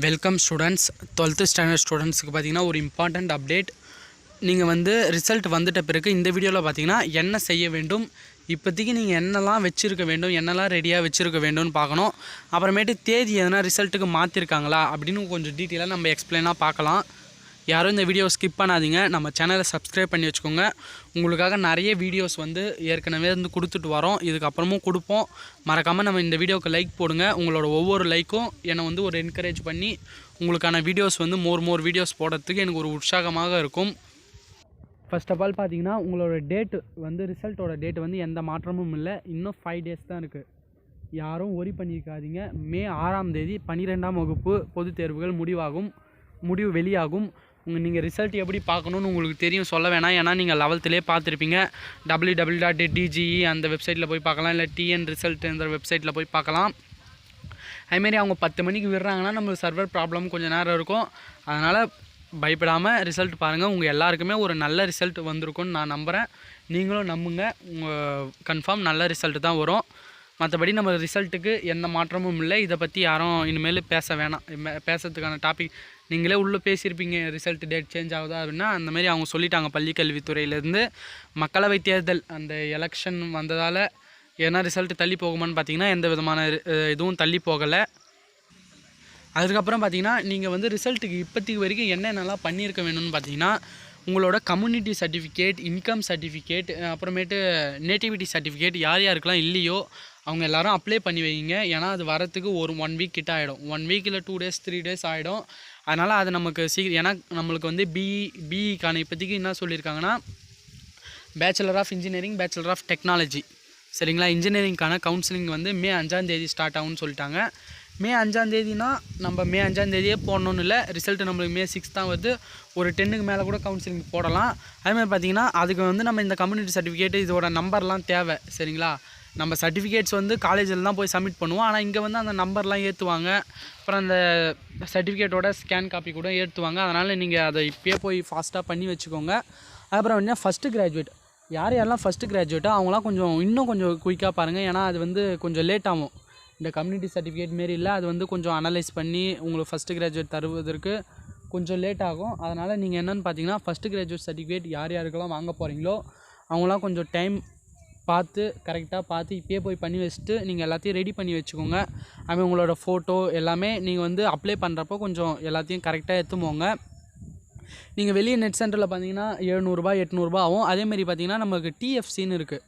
Welcome students. 12th standard ஸ்டூடெண்ட்ஸுக்கு பார்த்தீங்கன்னா ஒரு இம்பார்ட்டண்ட் அப்டேட். நீங்கள் வந்து ரிசல்ட் வந்துட்ட பிறகு இந்த வீடியோவில் பார்த்தீங்கன்னா என்ன செய்ய வேண்டும், இப்போதைக்கு நீங்கள் என்னெல்லாம் வச்சுருக்க வேண்டும், என்னெல்லாம் ரெடியாக வச்சுருக்க வேண்டும்னு பார்க்கணும். அப்புறமேட்டு தேதி எதனா ரிசல்ட்டுக்கு மாற்றிருக்காங்களா அப்படின்னு கொஞ்சம் டீட்டெயிலாக நம்ம எக்ஸ்பிளைனாக பார்க்கலாம். யாரும் இந்த வீடியோ ஸ்கிப் பண்ணாதீங்க. நம்ம சேனலை சப்ஸ்கிரைப் பண்ணி வச்சுக்கோங்க. உங்களுக்காக நிறைய வீடியோஸ் வந்து ஏற்கனவே கொடுத்துட்டு வரோம், இதுக்கப்புறமும் கொடுப்போம். மறக்காமல் நம்ம இந்த வீடியோவுக்கு லைக் போடுங்க. உங்களோட ஒவ்வொரு லைக்கும் என்னை வந்து ஒரு என்கரேஜ் பண்ணி உங்களுக்கான வீடியோஸ் வந்து மோர் வீடியோஸ் போடுறதுக்கு எனக்கு ஒரு உற்சாகமாக இருக்கும். ஃபர்ஸ்ட் ஆஃப் ஆல் பார்த்தீங்கன்னா உங்களோட டேட்டு வந்து ரிசல்ட்டோட டேட்டு வந்து எந்த மாற்றமும் இல்லை. இன்னும் 5 டேஸ் தான் இருக்குது. யாரும் ஒரி பண்ணியிருக்காதீங்க. மே 6ஆம் தேதி 12ஆம் வகுப்பு பொதுத் தேர்வுகள் முடிவு வெளியாகும். நீங்கள் ரிசல்ட் எப்படி பார்க்கணுன்னு உங்களுக்கு தெரியும், சொல்ல வேணாம். ஏன்னா நீங்கள் 11லேயே பார்த்துருப்பீங்க. www.dge அந்த வெப்சைட்டில் போய் பார்க்கலாம், இல்லை டிஎன் ரிசல்ட் என்ற வெப்சைட்டில் போய் பார்க்கலாம். அதுமாரி அவங்க 10 மணிக்கு விடுறாங்கன்னா நம்மளுக்கு சர்வர் ப்ராப்ளம் கொஞ்சம் நேரம் இருக்கும். அதனால் பயப்படாமல் ரிசல்ட் பாருங்கள். உங்கள் எல்லாருக்குமே ஒரு நல்ல ரிசல்ட் வந்திருக்கும்னு நான் நம்புகிறேன். நீங்களும் நம்புங்க, உங்கள் கன்ஃபார்ம் நல்ல ரிசல்ட் தான் வரும். மற்றபடி நம்ம ரிசல்ட்டுக்கு எந்த மாற்றமும் இல்லை. இதை பற்றி யாரும் இனிமேல் பேச வேணாம். பேசுறதுக்கான டாபிக் நீங்களே உள்ளே பேசியிருப்பீங்க, ரிசல்ட் டேட் சேஞ்ச் ஆகுதா அப்படின்னா. அந்தமாரி அவங்க சொல்லிட்டாங்க. பள்ளிக்கல்வித்துறையிலேருந்து மக்களவை தேர்தல் அந்த எலெக்ஷன் வந்ததால் ஏன்னா ரிசல்ட் தள்ளி போகுமான்னு பார்த்தீங்கன்னா எந்த விதமான இதுவும் தள்ளி போகலை. அதுக்கப்புறம் பார்த்தீங்கன்னா நீங்கள் வந்து ரிசல்ட்டுக்கு இப்போதைக்கு வரைக்கும் என்னென்னலாம் பண்ணியிருக்க வேணும்னு பார்த்தீங்கன்னா, உங்களோட கம்யூனிட்டி சர்டிஃபிகேட், இன்கம் சர்டிஃபிகேட், அப்புறமேட்டு நேட்டிவிட்டி சர்டிஃபிகேட் யாருக்கெல்லாம் இல்லையோ அவங்க எல்லோரும் அப்ளை பண்ணி வைங்க. ஏன்னா அது வரத்துக்கு ஒரு 1 வீக் கிட்ட ஆகிடும். 1 வீக் இல்லை 2 டேஸ் 3 டேஸ் ஆகிடும். அதனால் அது நமக்கு சீக்கிரம், ஏன்னா நம்மளுக்கு வந்து பிஇக்கான இப்போதைக்கு என்ன சொல்லியிருக்காங்கன்னா, bachelor of engineering, bachelor of technology, சரிங்களா. இன்ஜினியரிங்கான கவுன்சிலிங் வந்து மே 5ஆம் தேதி ஸ்டார்ட் ஆகும்னு சொல்லிட்டாங்க. மே 5ஆம் தேதினா நம்ம மே 5ஆம் தேதியே போடணுன்னு இல்லை. ரிசல்ட்டு நம்மளுக்கு மே 6 தான் வருது. ஒரு 10க்கு மேலே கூட கவுன்சிலிங் போடலாம். அதுமாதிரி பார்த்திங்கன்னா அதுக்கு வந்து நம்ம இந்த கம்யூனிட்டி சர்டிஃபிகேட்டு இதோட நம்பர்லாம் தேவை, சரிங்களா. நம்ம சர்டிஃபிகேட்ஸ் வந்து காலேஜில் தான் போய் சப்மிட் பண்ணுவோம். ஆனால் இங்கே வந்து அந்த நம்பர்லாம் ஏற்றுவாங்க. அப்புறம் அந்த சர்டிஃபிகேட்டோட ஸ்கேன் காப்பி கூட ஏற்றுவாங்க. அதனால் நீங்கள் அதை இப்போயே போய் ஃபாஸ்ட்டாக பண்ணி வச்சுக்கோங்க. அப்புறம் என்ன ஃபஸ்ட்டு கிராஜுவேட் யாரெல்லாம் ஃபஸ்ட்டு கிராஜுவேட்டோ அவங்களாம் இன்னும் கொஞ்சம் குயிக்காக பாருங்கள். ஏன்னா அது வந்து கொஞ்சம் லேட் ஆகும். இந்த கம்யூனிட்டி சர்டிஃபிகேட் மாரி இல்லை, அது வந்து கொஞ்சம் அனலைஸ் பண்ணி உங்களுக்கு ஃபஸ்ட்டு கிராஜுவேட் தருவதற்கு கொஞ்சம் லேட் ஆகும். அதனால் நீங்கள் என்னென்னு பார்த்தீங்கன்னா, ஃபஸ்ட்டு கிராஜுவேட் சர்டிஃபிகேட் யாருக்கெல்லாம் வாங்க போகிறீங்களோ அவங்களாம் கொஞ்சம் டைம் பார்த்து கரெக்டாக பார்த்து இப்போயே போய் பண்ணி வச்சுட்டு நீங்கள் எல்லாத்தையும் ரெடி பண்ணி வச்சுக்கோங்க. அதுமாதிரி உங்களோட ஃபோட்டோ எல்லாமே நீங்கள் வந்து அப்ளை பண்ணுறப்போ கொஞ்சம் எல்லாத்தையும் கரெக்டாக எடுத்துமோங்க. நீங்கள் வெளியே நெட் சென்டரில் பார்த்தீங்கன்னா 700 800 ஆகும். அதேமாதிரி பார்த்தீங்கன்னா நமக்கு டிஎஃப்சின்னு இருக்குது.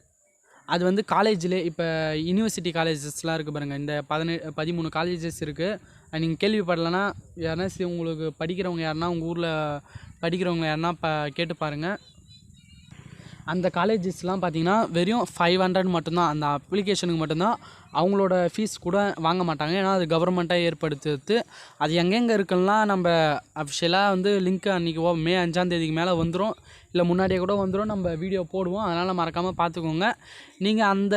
அது வந்து காலேஜில் இப்போ யூனிவர்சிட்டி காலேஜஸ்லாம் இருக்குது பாருங்கள். இந்த 13 காலேஜஸ் இருக்குது. நீங்கள் கேள்விப்படலைன்னா யாருன்னா உங்களுக்கு படிக்கிறவங்க யாருன்னா உங்கள் ஊரில் படிக்கிறவங்க யாருன்னா கேட்டு பாருங்கள். அந்த காலேஜஸ்லாம் பார்த்தீங்கன்னா வெறும் 500 மட்டும்தான். அந்த அப்ளிகேஷனுக்கு மட்டும்தான். அவங்களோட ஃபீஸ் கூட வாங்க மாட்டாங்க. ஏன்னா அது கவர்மெண்ட்டாக ஏற்படுத்துறது. அது எங்கெங்கே இருக்குன்னா நம்ம அஃபிஷியலாக வந்து லிங்க் அன்றைக்கி மே 5ஆம் தேதிக்கு மேலே வந்துடும், இல்லை முன்னாடியே கூட வந்துடும். நம்ம வீடியோ போடுவோம், அதனால் மறக்காமல் பார்த்துக்கோங்க. நீங்கள் அந்த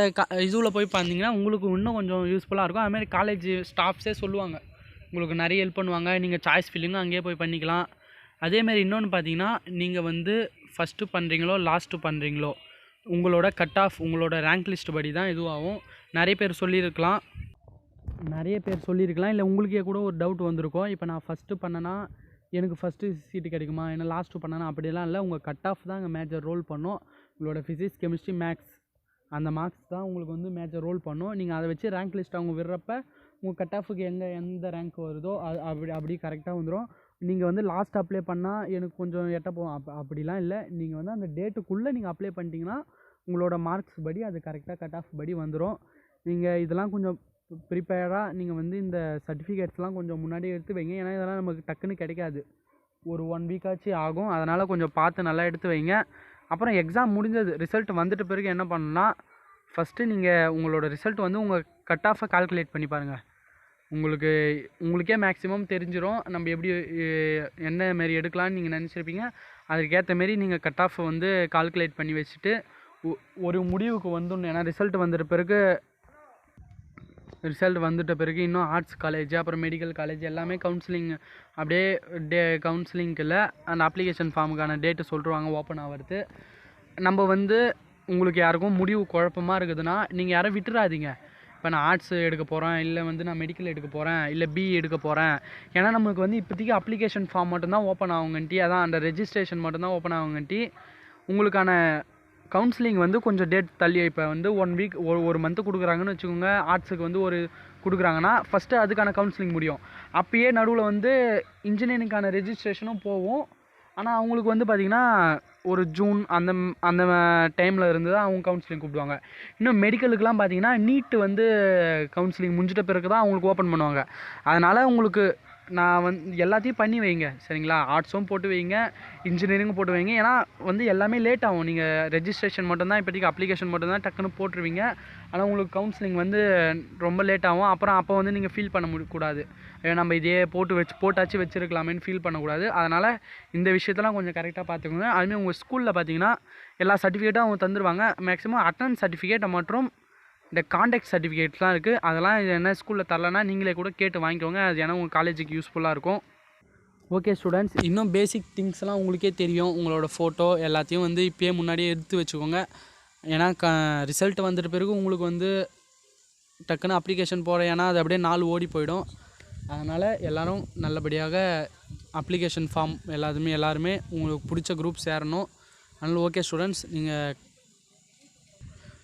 இதுவில் போய் பார்த்தீங்கன்னா உங்களுக்கு இன்னும் கொஞ்சம் யூஸ்ஃபுல்லாக இருக்கும். அதுமாதிரி காலேஜ் ஸ்டாஃப்ஸே சொல்லுவாங்க, உங்களுக்கு நிறைய ஹெல்ப் பண்ணுவாங்க. நீங்கள் சாய்ஸ் ஃபில்லிங்கும் அங்கேயே போய் பண்ணிக்கலாம். அதேமாரி இன்னொன்று பார்த்தீங்கன்னா, நீங்கள் வந்து ஃபஸ்ட்டு பண்ணுறீங்களோ லாஸ்ட்டு பண்ணுறீங்களோ உங்களோட கட் ஆஃப் உங்களோட ரேங்க் லிஸ்ட் படி தான் இதுவாகும். நிறைய பேர் சொல்லியிருக்கலாம், இல்லை உங்களுக்கே கூட ஒரு டவுட் வந்திருக்கும். இப்போ நான் ஃபஸ்ட்டு பண்ணேன்னா எனக்கு ஃபஸ்ட்டு சீட்டு கிடைக்குமா, என்ன லாஸ்ட்டு பண்ணேன்னா அப்படிலாம் இல்லை. உங்கள் கட் ஆஃப் தான் அங்கே மேஜர் ரோல் பண்ணும். உங்களோட ஃபிசிக்ஸ், கெமிஸ்ட்ரி, மேக்ஸ் அந்த மார்க்ஸ் தான் உங்களுக்கு வந்து மேஜர் ரோல் பண்ணும். நீங்கள் அதை வச்சு ரேங்க் லிஸ்ட் அவங்க விடுறப்ப உங்கள் கட் ஆஃபுக்கு எந்த ரேங்க் வருதோ அப்படி கரெக்டாக வந்துடும். நீங்கள் வந்து லாஸ்ட் அப்ளை பண்ணால் எனக்கு கொஞ்சம் எட்ட போகும் அப்படிலாம் இல்லை. நீங்கள் வந்து அந்த டேட்டுக்குள்ளே நீங்கள் அப்ளை பண்ணிட்டீங்கன்னா உங்களோட மார்க்ஸ் படி அது கரெக்டாக கட் ஆஃப் படி வந்துடும். நீங்கள் இதெல்லாம் கொஞ்சம் ப்ரிப்பேர்டாக நீங்கள் வந்து இந்த சர்டிஃபிகேட்ஸ்லாம் கொஞ்சம் முன்னாடியே எடுத்து வைங்க. ஏன்னா இதெல்லாம் நமக்கு டக்குன்னு கிடைக்காது, ஒரு 1 வீக்காச்சும் ஆகும். அதனால் கொஞ்சம் பார்த்து நல்லா எடுத்து வைங்க. அப்புறம் எக்ஸாம் முடிஞ்சது ரிசல்ட் வந்துட்ட பிறகு என்ன பண்ணணும்னா, ஃபஸ்ட்டு நீங்கள் உங்களோட ரிசல்ட் வந்து உங்கள் கட் ஆஃபை கால்குலேட் பண்ணி பாருங்கள். உங்களுக்கே மேக்ஸிமம் தெரிஞ்சிடும் நம்ம எப்படி என்ன மாரி எடுக்கலான்னு நீங்கள் நினச்சிருப்பீங்க. அதுக்கேற்ற மாரி நீங்கள் கட் ஆஃபை வந்து கால்குலேட் பண்ணி வச்சுட்டு ஒரு முடிவுக்கு வந்துடணும். ஏன்னா ரிசல்ட் வந்துட்ட பிறகு இன்னும் ஆர்ட்ஸ் காலேஜ், அப்புறம் மெடிக்கல் காலேஜ் எல்லாமே கவுன்சிலிங் அப்படியே கவுன்சிலிங்க்கு இல்லை, அந்த அப்ளிகேஷன் ஃபார்முக்கான டேட்டு சொல்லிடுவாங்க ஓப்பன் ஆகிறது. நம்ம வந்து உங்களுக்கு யாருக்கும் முடிவு குழப்பமாக இருக்குதுன்னா நீங்கள் யாரும் விட்டுறாதீங்க. இப்போ நான் ஆர்ட்ஸ் எடுக்க போகிறேன், இல்லை வந்து நான் மெடிக்கல் எடுக்க போகிறேன், இல்லை பிஇ எடுக்க போகிறேன். ஏன்னா நம்மளுக்கு வந்து இப்போதைக்கு அப்ளிகேஷன் ஃபார்ம் மட்டும்தான் ஓப்பன் ஆகுங்கன்ட்டி, அதான் அந்த ரெஜிஸ்ட்ரேஷன் மட்டும்தான் ஓப்பன் ஆகுங்கன்ட்டி உங்களுக்கான கவுன்சிலிங் வந்து கொஞ்சம் டேட் தள்ளி இப்போ வந்து 1 வீக் ஒரு மந்த்து கொடுக்குறாங்கன்னு வச்சுக்கோங்க. ஆர்ட்ஸுக்கு வந்து ஒரு கொடுக்குறாங்கன்னா ஃபஸ்ட்டு அதுக்கான கவுன்சிலிங் முடியும். அப்பயே நடுவில் வந்து இன்ஜினியரிங்கான ரெஜிஸ்ட்ரேஷனும் போகும். ஆனால் அவங்களுக்கு வந்து பார்த்திங்கன்னா ஒரு ஜூன் அந்த அந்த டைமில் இருந்து தான் அவங்க கவுன்சிலிங் கூப்பிடுவாங்க. இன்னும் மெடிக்கலுக்கெலாம் பார்த்திங்கன்னா நீட்டு வந்து கவுன்சிலிங் முடிஞ்சிட்ட பிறகு தான் அவங்களுக்கு ஓப்பன் பண்ணுவாங்க. அதனால் உங்களுக்கு நான் எல்லாத்தையும் பண்ணி வைங்க சரிங்களா. ஆர்ட்ஸும் போட்டு வைங்க, இன்ஜினியரிங்கும் போட்டு வைங்க. ஏன்னா வந்து எல்லாமே லேட் ஆகும். நீங்கள் ரெஜிஸ்ட்ரேஷன் மட்டும்தான் இப்போதைக்கு அப்ளிகேஷன் மட்டும்தான் டக்குன்னு போட்டுருவீங்க. ஆனால் உங்களுக்கு கவுன்சிலிங் வந்து ரொம்ப லேட் ஆகும். அப்புறம் அப்போ வந்து நீங்கள் ஃபீல் பண்ண கூடாது, நம்ம இதே போட்டாச்சு வச்சுருக்கலாமேன்னு ஃபீல் பண்ணக்கூடாது. அதனால் இந்த விஷயத்தெல்லாம் கொஞ்சம் கரெக்டாக பார்த்துக்கோங்க. அதுமாதிரி உங்கள் ஸ்கூலில் பார்த்தீங்கன்னா எல்லா சர்டிஃபிகேட்டும் அவங்க தந்துடுவாங்க. மேக்ஸிமம் அட்டனன்ஸ் சர்டிஃபிகேட்டை மற்றும் இந்த கான்டாக்ட் சர்டிஃபிகேட்ஸ்லாம் இருக்குது. அதெல்லாம் என்ன ஸ்கூலில் தரலன்னா நீங்களே கூட கேட்டு வாங்கிக்கோங்க. அது ஏன்னா உங்கள் காலேஜுக்கு யூஸ்ஃபுல்லாக இருக்கும். ஓகே ஸ்டூடெண்ட்ஸ், இன்னும் பேசிக் திங்ஸ்லாம் உங்களுக்கே தெரியும். உங்களோட ஃபோட்டோ எல்லாத்தையும் வந்து இப்போயே முன்னாடியே எடுத்து வச்சுக்கோங்க. ஏன்னா ரிசல்ட் வந்துட்ட பிறகு உங்களுக்கு வந்து டக்குன்னு அப்ளிகேஷன் போகிற, ஏன்னா அது அப்படியே நாள் ஓடி போயிடும். அதனால் எல்லோரும் நல்லபடியாக அப்ளிகேஷன் ஃபார்ம் எல்லாருமே உங்களுக்கு பிடிச்ச குரூப் சேரணும். அதனால் ஓகே ஸ்டூடெண்ட்ஸ், நீங்கள்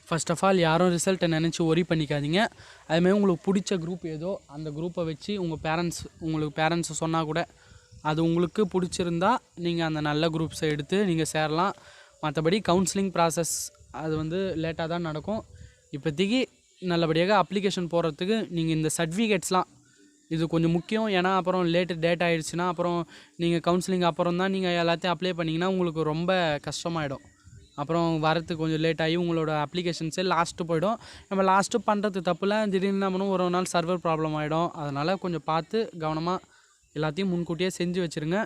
ஃபர்ஸ்ட் ஆஃப் ஆல் யாரும் ரிசல்ட்டை நினச்சி ஒரி பண்ணிக்காதீங்க. அதுமாதிரி உங்களுக்கு பிடிச்ச குரூப் ஏதோ அந்த குரூப்பை வச்சு உங்களுக்கு பேரண்ட்ஸ் சொன்னால் கூட அது உங்களுக்கு பிடிச்சிருந்தா நீங்கள் அந்த நல்ல குரூப்ஸை எடுத்து நீங்கள் சேரலாம். மற்றபடி கவுன்சிலிங் ப்ராசஸ் அது வந்து லேட்டாக தான் நடக்கும். இப்போதைக்கு நல்லபடியாக அப்ளிகேஷன் போடுறதுக்கு நீங்கள் இந்த சர்டிஃபிகேட்ஸ்லாம் இது கொஞ்சம் முக்கியம். ஏன்னா அப்புறம் டேட் ஆகிடுச்சுன்னா அப்புறம் நீங்கள் கவுன்சிலிங் அப்புறம் தான் நீங்கள் எல்லாத்தையும் அப்ளை பண்ணிங்கன்னா உங்களுக்கு ரொம்ப கஷ்டமாயிடும். அப்புறம் வரத்துக்கு கொஞ்சம் லேட் ஆகி உங்களோட அப்ளிகேஷன்ஸே லாஸ்ட்டு போயிடும். நம்ம லாஸ்ட்டு பண்ணுறது தப்பில் திடீர்னு நம்மளும் ஒரு நாள் சர்வர் ப்ராப்ளம் ஆகிடும். அதனால் கொஞ்சம் பார்த்து கவனமாக எல்லாத்தையும் முன்கூட்டியே செஞ்சு வச்சுருங்க.